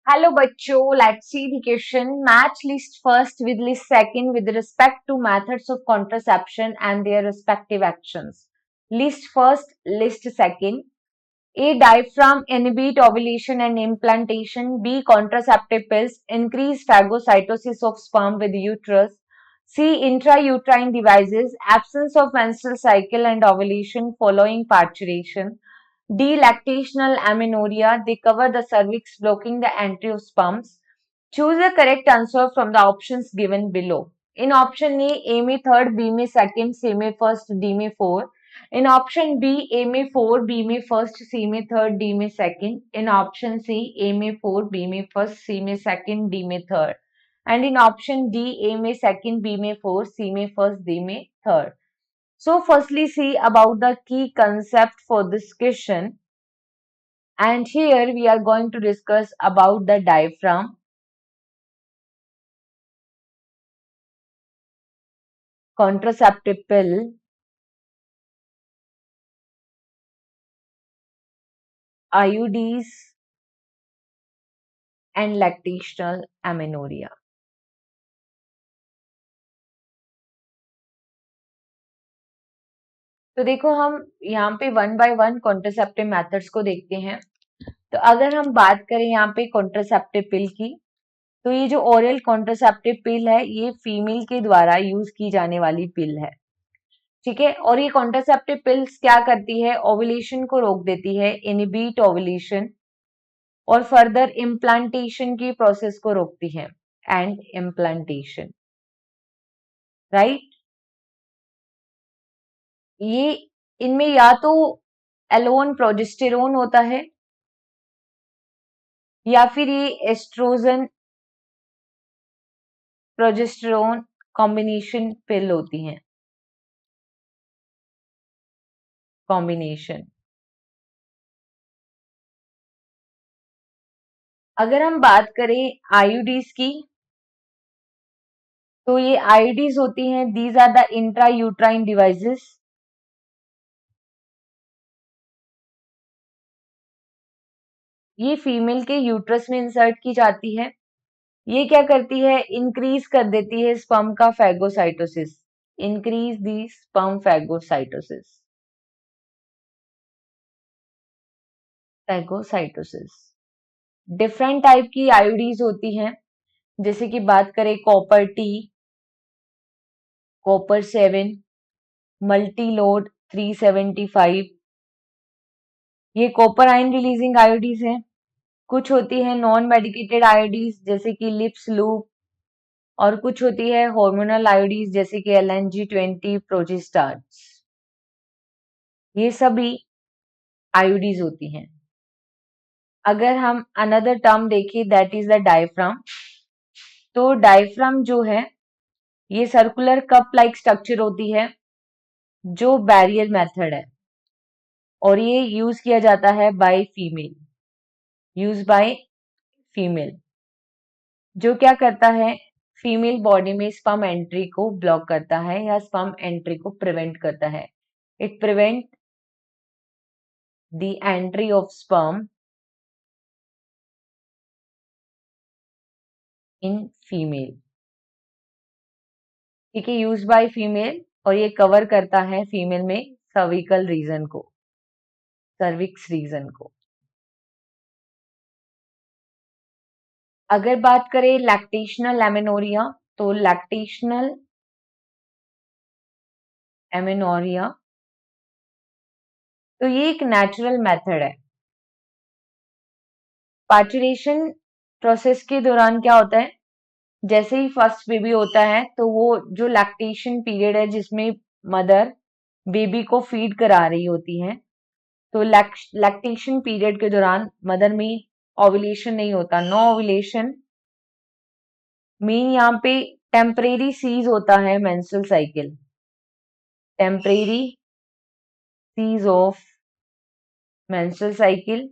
Hello बच्चों, let's see the question. Match list first with list second with respect to methods of contraception and their respective actions. List first, list second. A. Diaphragm inhibit ovulation and implantation. B. Contraceptive pills increase phagocytosis of sperm with uterus. C. Intrauterine devices absence of menstrual cycle and ovulation following parturition. D. Lactational amenorrhea. They cover the cervix, blocking the entry of sperms. Choose the correct answer from the options given below. In option A में third, B में second, C में first, D में four. In option B, A में four, B में first, C में third, D में second. In option C, A में four, B में first, C में second, D में third. And in option D, A में second, B में four, C में first, D में third. So firstly see about the key concept for this question. And here we are going to discuss about the diaphragm, contraceptive pill, IUDs and lactational amenorrhea. तो देखो हम यहाँ पे one by one contraceptive methods को देखते हैं। तो अगर हम बात करें यहाँ पे कॉन्ट्रासेप्टिव पिल की, तो ये जो ओरल कॉन्ट्रासेप्टिव पिल है ये फीमेल के द्वारा यूज की जाने वाली पिल है, ठीक है। और ये कॉन्ट्रासेप्टिव पिल्स क्या करती है, ओवुलेशन को रोक देती है, इनहिबिट ओवुलेशन और फर्दर इम्प्लांटेशन की प्रोसेस को रोकती है, एंड इम्प्लांटेशन, राइट। ये इनमें या तो एलोन प्रोजेस्टेरोन होता है या फिर ये एस्ट्रोजन प्रोजेस्टेरोन कॉम्बिनेशन पिल होती हैं, कॉम्बिनेशन। अगर हम बात करें आईयूडीज की, तो ये आईयूडीज होती हैं, these are the intra uterine devices. ये फीमेल के यूट्रस में इंसर्ट की जाती है। ये क्या करती है, इंक्रीज कर देती है स्पर्म का phagocytosis, increase the sperm phagocytosis, phagocytosis. Different type की आईयूडीज होती हैं, जैसे कि बात करें कॉपर टी, कॉपर 7, मल्टीलोड 375, ये कॉपर आयन रिलीजिंग आईओडीज हैं। कुछ होती है नॉन मेडिकेटेड आईओडीज जैसे कि लिप्स लूप, और कुछ होती है हार्मोनल आईओडीज जैसे कि LNG-20 प्रोजेस्टार्स। ये सभी आईओडीज होती हैं। अगर हम अनदर टर्म देखें दैट इज द डायफ्राम, तो डायफ्राम जो है ये सर्कुलर कप लाइक स्ट्रक्चर होती है जो बैरियर मेथड है, और ये यूज किया जाता है by female, use by female, जो क्या करता है, फीमेल बॉडी में स्पर्म एंट्री को ब्लॉक करता है या स्पर्म एंट्री को प्रिवेंट करता है। It prevent the entry of sperm in female, ठीक है, यूज बाय फीमेल, और ये कवर करता है फीमेल में सर्विकल रीजन को, सर्विक्स रीजन को। अगर बात करें लैक्टेशनल एमेनोरिया, तो लैक्टेशनल एमेनोरिया तो ये एक नेचुरल मेथड है। पार्चुरेशन प्रोसेस के दौरान क्या होता है, जैसे ही फर्स्ट बेबी होता है तो वो जो लैक्टेशन पीरियड है जिसमें मदर बेबी को फीड करा रही होती है, तो लैक्टेशन पीरियड के दौरान मदर में ओवुलेशन नहीं होता, नो ओवुलेशन मीन यहाँ पे टेम्परेरी सीज होता है menstrual cycle, temporary cease of menstrual cycle,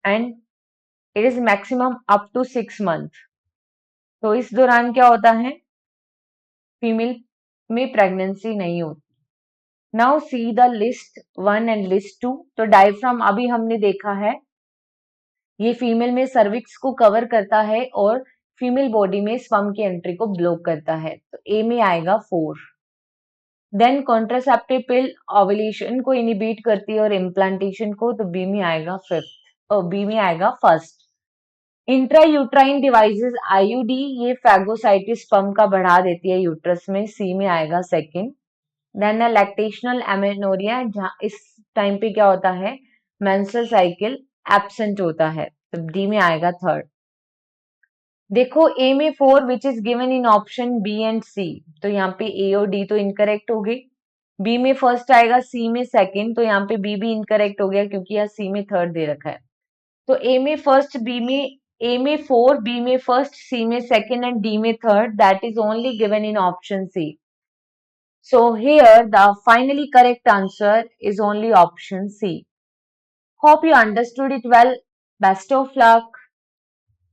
and it is maximum up to 6 month. तो इस दौरान क्या होता है, फीमेल में प्रेगनेंसी नहीं होती। Now see the list 1 and list 2। तो डायफ्राम अभी हमने देखा है ये फीमेल में सर्विक्स को कवर करता है और फीमेल बॉडी में स्पर्म की एंट्री को ब्लॉक करता है, तो ए में आएगा 4। देन कॉन्ट्रासेप्टिव पिल ओव्यूलेशन को इनिबिट करती है और इम्प्लांटेशन को, तो बी में आएगा 5th और बी में आएगा 1st। इंट्रायूट्राइन डिवाइसेस आईयूडी ये फैगोसाइटिस स्पर्म का बढ़ा देती है यूट्रस में, सी में आएगा 2nd। देन लैक्टेशनल एमेनोरिया, जहाँ इस टाइम पे क्या होता है, मेंस्ट्रुअल साइकिल एब्सेंट होता है, तो डी में आएगा 3rd। देखो ए में 4 which is given in option B and C, तो यहाँ पे ए और डी तो इनकरेक्ट हो गई। बी में फर्स्ट आएगा, सी में सेकंड, तो यहाँ पे बी भी इनकरेक्ट हो गया क्योंकि यहाँ सी में 3rd दे रखा है। तो ए में फर्स्ट, बी में, ए में 4, बी में फर्स्ट, सी में सेकंड एंड डी में 3rd, that is only given in option C. So here the finally correct answer is only option C. Hope you understood it well. Best of luck.